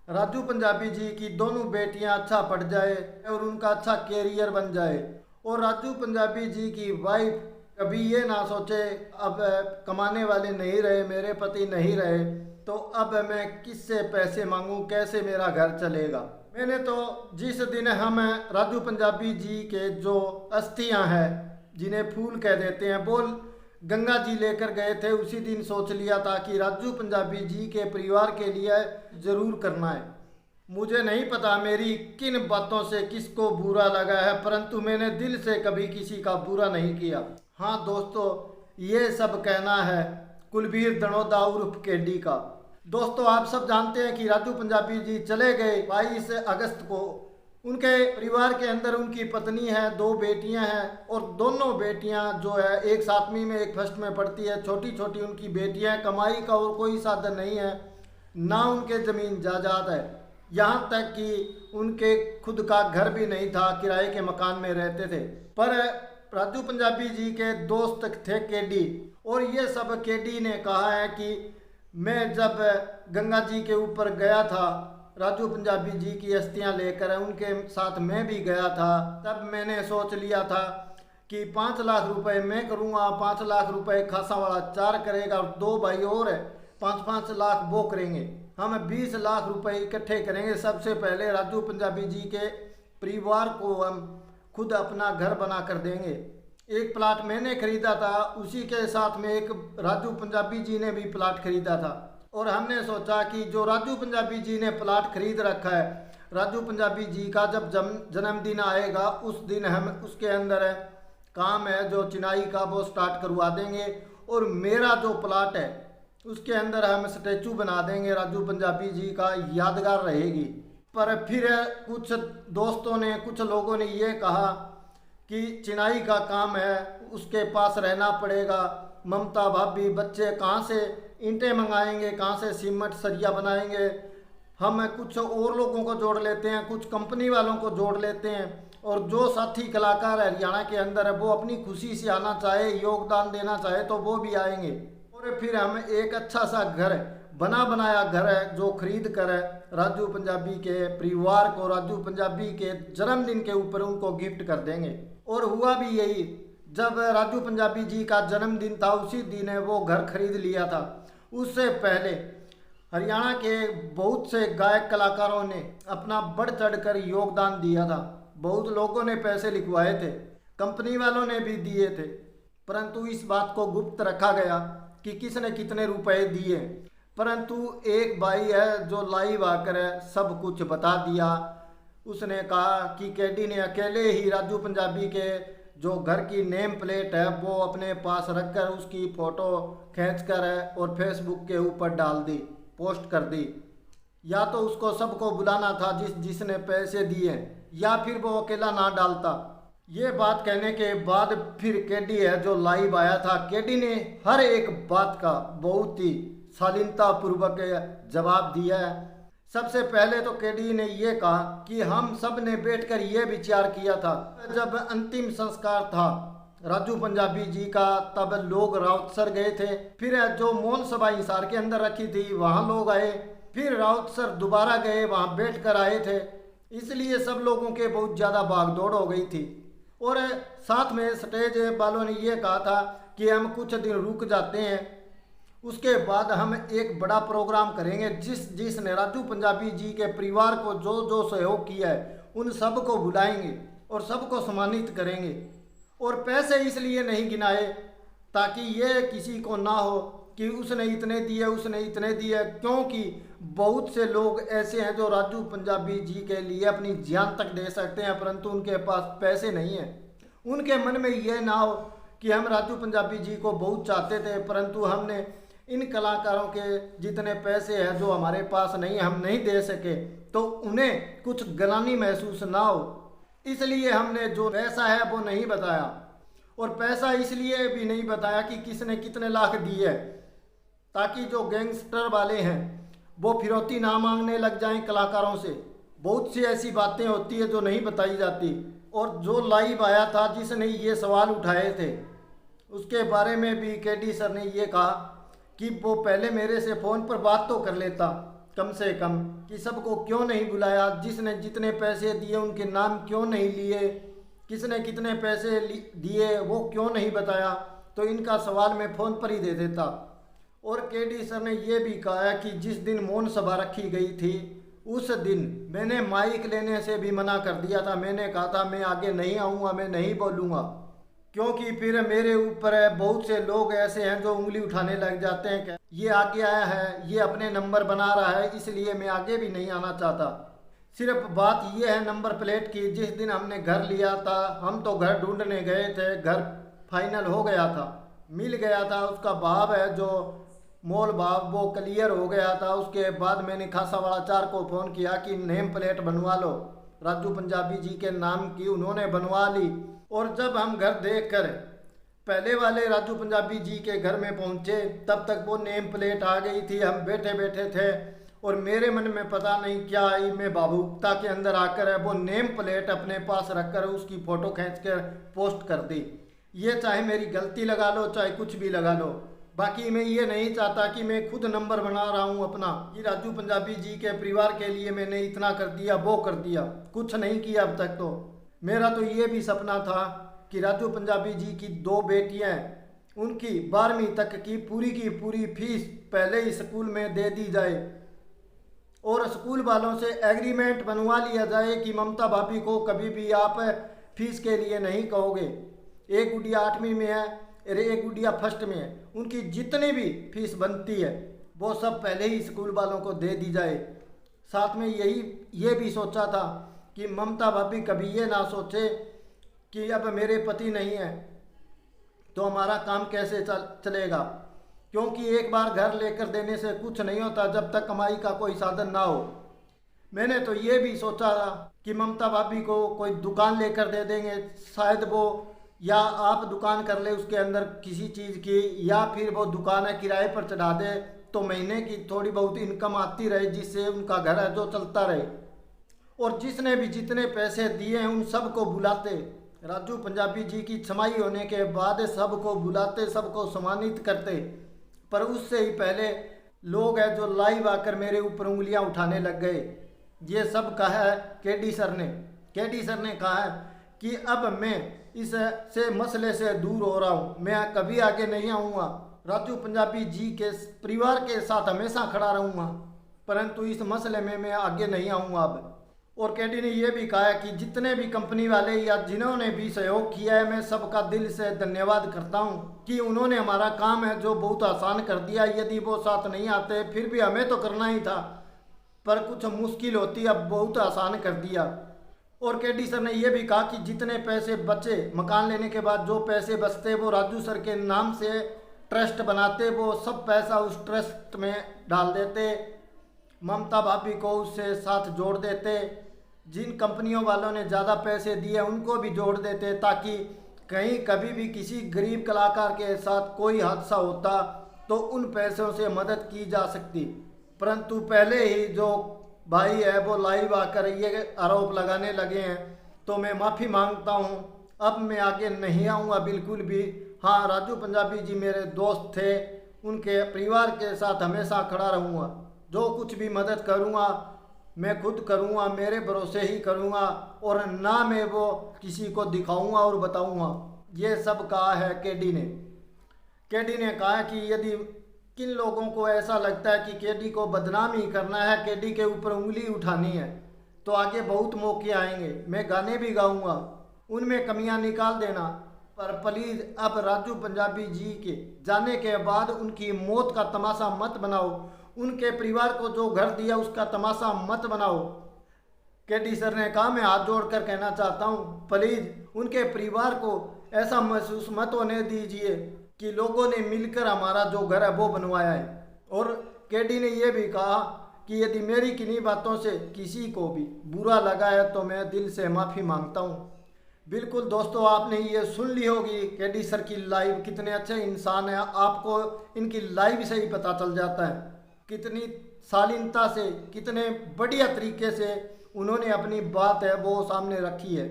राजू पंजाबी जी की दोनों बेटियां अच्छा पढ़ जाए और उनका अच्छा कैरियर बन जाए। और राजू पंजाबी जी की वाइफ कभी ये ना सोचे अब कमाने वाले नहीं रहे, मेरे पति नहीं रहे, तो अब मैं किससे पैसे मांगूं, कैसे मेरा घर चलेगा। मैंने तो जिस दिन हम राजू पंजाबी जी के जो अस्थियां हैं, जिन्हें फूल कह देते हैं, बोल गंगा जी लेकर गए थे, उसी दिन सोच लिया था कि राजू पंजाबी जी के परिवार के लिए ज़रूर करना है। मुझे नहीं पता मेरी किन बातों से किसको बुरा लगा है, परंतु मैंने दिल से कभी किसी का बुरा नहीं किया। हाँ दोस्तों, ये सब कहना है कुलबीर दनोदा उर्फ केडी का। दोस्तों, आप सब जानते हैं कि राजू पंजाबी जी चले गए 22 अगस्त को। उनके परिवार के अंदर उनकी पत्नी है, 2 बेटियां हैं, और दोनों बेटियां जो है, एक 7वीं में एक फर्स्ट में पढ़ती है। छोटी छोटी उनकी बेटियां, कमाई का और कोई साधन नहीं है, ना उनके ज़मीन जायदाद है, यहाँ तक कि उनके खुद का घर भी नहीं था, किराए के मकान में रहते थे। पर राजू पंजाबी जी के दोस्त थे केडी, और ये सब केडी ने कहा है कि मैं जब गंगा जी के ऊपर गया था राजू पंजाबी जी की अस्थियां लेकर, उनके साथ मैं भी गया था, तब मैंने सोच लिया था कि 5 लाख रुपए मैं करूँगा, 5 लाख रुपए खासा वाला 4 करेगा, और 2 भाई और है, 5-5 लाख वो करेंगे, हम 20 लाख रुपए इकट्ठे करेंगे। सबसे पहले राजू पंजाबी जी के परिवार को हम खुद अपना घर बना कर देंगे। एक प्लाट मैंने खरीदा था, उसी के साथ में एक राजू पंजाबी जी ने भी प्लाट खरीदा था, और हमने सोचा कि जो राजू पंजाबी जी ने प्लाट खरीद रखा है, राजू पंजाबी जी का जब जन्मदिन आएगा उस दिन हम उसके अंदर काम है जो चिनाई का वो स्टार्ट करवा देंगे, और मेरा जो प्लाट है उसके अंदर हम स्टैचू बना देंगे राजू पंजाबी जी का, यादगार रहेगी। पर फिर कुछ दोस्तों ने, कुछ लोगों ने ये कहा कि चिनाई का काम है, उसके पास रहना पड़ेगा, ममता भाभी बच्चे कहाँ से ईंटें मंगाएंगे, कहाँ से सीमेंट सरिया बनाएंगे, हम कुछ और लोगों को जोड़ लेते हैं, कुछ कंपनी वालों को जोड़ लेते हैं, और जो साथी कलाकार हरियाणा के अंदर है वो अपनी खुशी से आना चाहे, योगदान देना चाहे तो वो भी आएंगे, और फिर हम एक अच्छा सा घर, बना बनाया घर है जो खरीद कर राजू पंजाबी के परिवार को राजू पंजाबी के जन्मदिन के ऊपर उनको गिफ्ट कर देंगे। और हुआ भी यही, जब राजू पंजाबी जी का जन्मदिन था उसी दिन वो घर खरीद लिया था। उससे पहले हरियाणा के बहुत से गायक कलाकारों ने अपना बढ़ चढ़ कर योगदान दिया था, बहुत लोगों ने पैसे लिखवाए थे, कंपनी वालों ने भी दिए थे, परंतु इस बात को गुप्त रखा गया कि किसने कितने रुपए दिए। परंतु एक भाई है जो लाइव आकर सब कुछ बता दिया। उसने कहा कि केडी ने अकेले ही राजू पंजाबी के जो घर की नेम प्लेट है वो अपने पास रखकर उसकी फ़ोटो खींचकर और फेसबुक के ऊपर डाल दी, पोस्ट कर दी। या तो उसको सबको बुलाना था जिसने पैसे दिए, या फिर वो अकेला ना डालता। ये बात कहने के बाद फिर केडी है जो लाइव आया था, केडी ने हर एक बात का बहुत ही शालीनता पूर्वक जवाब दिया है। सबसे पहले तो केडी ने ये कहा कि हम सब ने बैठकर ये विचार किया था, जब अंतिम संस्कार था राजू पंजाबी जी का, तब लोग राउतसर गए थे, फिर जो मौन सभा हिसार के अंदर रखी थी वहाँ लोग आए, फिर राउतसर दोबारा गए, वहाँ बैठ कर आए थे, इसलिए सब लोगों के बहुत ज़्यादा भागदौड़ हो गई थी। और साथ में स्टेज वालों ने ये कहा था कि हम कुछ दिन रुक जाते हैं, उसके बाद हम एक बड़ा प्रोग्राम करेंगे, जिसने राजू पंजाबी जी के परिवार को जो जो सहयोग किया है उन सब को बुलाएंगे और सबको सम्मानित करेंगे। और पैसे इसलिए नहीं गिनाए ताकि ये किसी को ना हो कि उसने इतने दिए, उसने इतने दिए, क्योंकि बहुत से लोग ऐसे हैं जो राजू पंजाबी जी के लिए अपनी जान तक दे सकते हैं, परंतु उनके पास पैसे नहीं हैं। उनके मन में ये ना हो कि हम राजू पंजाबी जी को बहुत चाहते थे, परंतु हमने इन कलाकारों के जितने पैसे हैं जो हमारे पास नहीं, हम नहीं दे सके, तो उन्हें कुछ ग्लानि महसूस ना हो, इसलिए हमने जो पैसा है वो नहीं बताया। और पैसा इसलिए भी नहीं बताया कि किसने कितने लाख दिए, ताकि जो गैंगस्टर वाले हैं वो फिरौती ना मांगने लग जाएं कलाकारों से। बहुत सी ऐसी बातें होती है जो नहीं बताई जाती। और जो लाइव आया था जिसने ये सवाल उठाए थे, उसके बारे में भी केडी सर ने ये कहा कि वो पहले मेरे से फ़ोन पर बात तो कर लेता, कम से कम कि सबको क्यों नहीं बुलाया, जिसने जितने पैसे दिए उनके नाम क्यों नहीं लिए, किसने कितने पैसे दिए वो क्यों नहीं बताया, तो इनका सवाल मैं फ़ोन पर ही दे देता। और केडी सर ने ये भी कहा कि जिस दिन मौन सभा रखी गई थी उस दिन मैंने माइक लेने से भी मना कर दिया था। मैंने कहा था मैं आगे नहीं आऊँगा, मैं नहीं बोलूँगा, क्योंकि फिर मेरे ऊपर बहुत से लोग ऐसे हैं जो उंगली उठाने लग जाते हैं कि ये आगे आया है, ये अपने नंबर बना रहा है, इसलिए मैं आगे भी नहीं आना चाहता। सिर्फ बात ये है नंबर प्लेट की। जिस दिन हमने घर लिया था, हम तो घर ढूंढने गए थे, घर फाइनल हो गया था, मिल गया था, उसका भाव है जो मोल भाव वो क्लियर हो गया था। उसके बाद मैंने खासावाड़ा 4 को फ़ोन किया कि नेम प्लेट बनवा लो राजू पंजाबी जी के नाम की, उन्होंने बनवा ली। और जब हम घर देखकर पहले वाले राजू पंजाबी जी के घर में पहुंचे तब तक वो नेम प्लेट आ गई थी। हम बैठे बैठे थे और मेरे मन में पता नहीं क्या आई, मैं भावुकता के अंदर आकर वो नेम प्लेट अपने पास रखकर उसकी फ़ोटो खींच कर पोस्ट कर दी। ये चाहे मेरी गलती लगा लो, चाहे कुछ भी लगा लो, बाकी मैं ये नहीं चाहता कि मैं खुद नंबर बना रहा हूँ अपना कि राजू पंजाबी जी के परिवार के लिए मैंने इतना कर दिया, वो कर दिया, कुछ नहीं किया अब तक। तो मेरा तो ये भी सपना था कि राजू पंजाबी जी की 2 बेटियाँ, उनकी 12वीं तक की पूरी फीस पहले ही स्कूल में दे दी जाए और स्कूल वालों से एग्रीमेंट बनवा लिया जाए कि ममता भाभी को कभी भी आप फीस के लिए नहीं कहोगे। एक गुड़िया 8वीं में है और एक गुड़िया फर्स्ट में है, उनकी जितनी भी फीस बनती है वो सब पहले ही स्कूल वालों को दे दी जाए। साथ में ये भी सोचा था कि ममता भाभी कभी ये ना सोचे कि अब मेरे पति नहीं है तो हमारा काम कैसे चलेगा, क्योंकि एक बार घर लेकर देने से कुछ नहीं होता जब तक कमाई का कोई साधन ना हो। मैंने तो ये भी सोचा था कि ममता भाभी को कोई दुकान लेकर दे देंगे, शायद वो या आप दुकान कर ले उसके अंदर किसी चीज़ की, या फिर वो दुकान है किराए पर चढ़ा दे तो महीने की थोड़ी बहुत इनकम आती रहे जिससे उनका घर है जो चलता रहे। और जिसने भी जितने पैसे दिए हैं उन सबको बुलाते, राजू पंजाबी जी की छमाई होने के बाद सबको बुलाते, सबको सम्मानित करते। पर उससे ही पहले लोग हैं जो लाइव आकर मेरे ऊपर उंगलियां उठाने लग गए। ये सब कहा है केडी सर ने। केडी सर ने कहा है कि अब मैं इस से मसले से दूर हो रहा हूँ, मैं कभी आगे नहीं आऊँगा, राजू पंजाबी जी के परिवार के साथ हमेशा खड़ा रहूँगा, परंतु इस मसले में मैं आगे नहीं आऊँगा अब। और केडी ने यह भी कहा कि जितने भी कंपनी वाले या जिन्होंने भी सहयोग किया है मैं सबका दिल से धन्यवाद करता हूं कि उन्होंने हमारा काम है जो बहुत आसान कर दिया। यदि वो साथ नहीं आते फिर भी हमें तो करना ही था, पर कुछ मुश्किल होती, अब बहुत आसान कर दिया। और केडी सर ने यह भी कहा कि जितने पैसे बचे मकान लेने के बाद, जो पैसे बचते वो राजू सर के नाम से ट्रस्ट बनाते, वो सब पैसा उस ट्रस्ट में डाल देते, ममता भाभी को उससे साथ जोड़ देते, जिन कंपनियों वालों ने ज़्यादा पैसे दिए उनको भी जोड़ देते, ताकि कहीं कभी भी किसी गरीब कलाकार के साथ कोई हादसा होता तो उन पैसों से मदद की जा सकती। परंतु पहले ही जो भाई है वो लाइव आकर ये आरोप लगाने लगे हैं, तो मैं माफ़ी मांगता हूँ, अब मैं आगे नहीं आऊँगा बिल्कुल भी। हाँ, राजू पंजाबी जी मेरे दोस्त थे, उनके परिवार के साथ हमेशा खड़ा रहूँगा, जो कुछ भी मदद करूँगा मैं खुद करूँगा, मेरे भरोसे ही करूँगा, और ना मैं वो किसी को दिखाऊँगा और बताऊँगा। ये सब कहा है केडी ने। केडी ने कहा कि यदि किन लोगों को ऐसा लगता है कि केडी को बदनाम ही करना है, केडी के ऊपर उंगली उठानी है, तो आगे बहुत मौके आएंगे, मैं गाने भी गाऊँगा, उनमें कमियां निकाल देना, पर प्लीज़ अब राजू पंजाबी जी के जाने के बाद उनकी मौत का तमाशा मत बनाओ, उनके परिवार को जो घर दिया उसका तमाशा मत बनाओ। केडी सर ने कहा मैं हाथ जोड़कर कहना चाहता हूँ, प्लीज़ उनके परिवार को ऐसा महसूस मत होने दीजिए कि लोगों ने मिलकर हमारा जो घर है वो बनवाया है। और केडी ने यह भी कहा कि यदि मेरी किन्हीं बातों से किसी को भी बुरा लगा है तो मैं दिल से माफ़ी मांगता हूँ। बिल्कुल दोस्तों, आपने ये सुन ली होगी केडी सर की लाइव, कितने अच्छे इंसान हैं, आपको इनकी लाइव से ही पता चल जाता है कितनी शालीनता से, कितने बढ़िया तरीके से उन्होंने अपनी बात है वो सामने रखी है।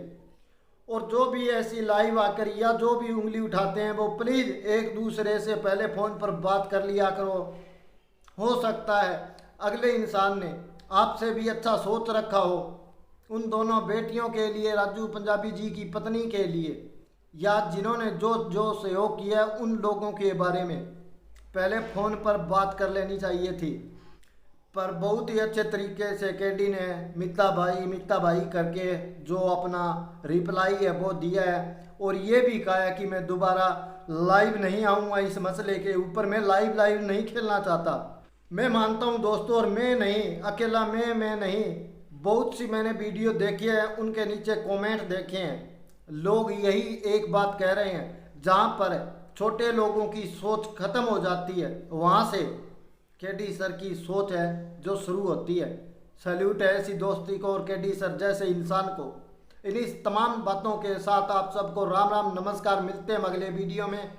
और जो भी ऐसी लाइव आकर या जो भी उंगली उठाते हैं वो प्लीज़ एक दूसरे से पहले फ़ोन पर बात कर लिया करो। हो सकता है अगले इंसान ने आपसे भी अच्छा सोच रखा हो, उन दोनों बेटियों के लिए, राजू पंजाबी जी की पत्नी के लिए, या जिन्होंने जो जो सहयोग किया है उन लोगों के बारे में पहले फ़ोन पर बात कर लेनी चाहिए थी। पर बहुत ही अच्छे तरीके से केडी ने मित्ता भाई करके जो अपना रिप्लाई है वो दिया है, और ये भी कहा है कि मैं दोबारा लाइव नहीं आऊँगा इस मसले के ऊपर। मैं लाइव नहीं खेलना चाहता। मैं मानता हूँ दोस्तों, और मैं नहीं अकेला, मैं नहीं, बहुत सी मैंने वीडियो देखी है, उनके नीचे कमेंट देखे हैं, लोग यही एक बात कह रहे हैं, जहाँ पर छोटे लोगों की सोच खत्म हो जाती है वहाँ से केडी सर की सोच है जो शुरू होती है। सैल्यूट है ऐसी दोस्ती को और केडी सर जैसे इंसान को। इन्हीं तमाम बातों के साथ आप सबको राम राम नमस्कार। मिलते हैं अगले वीडियो में।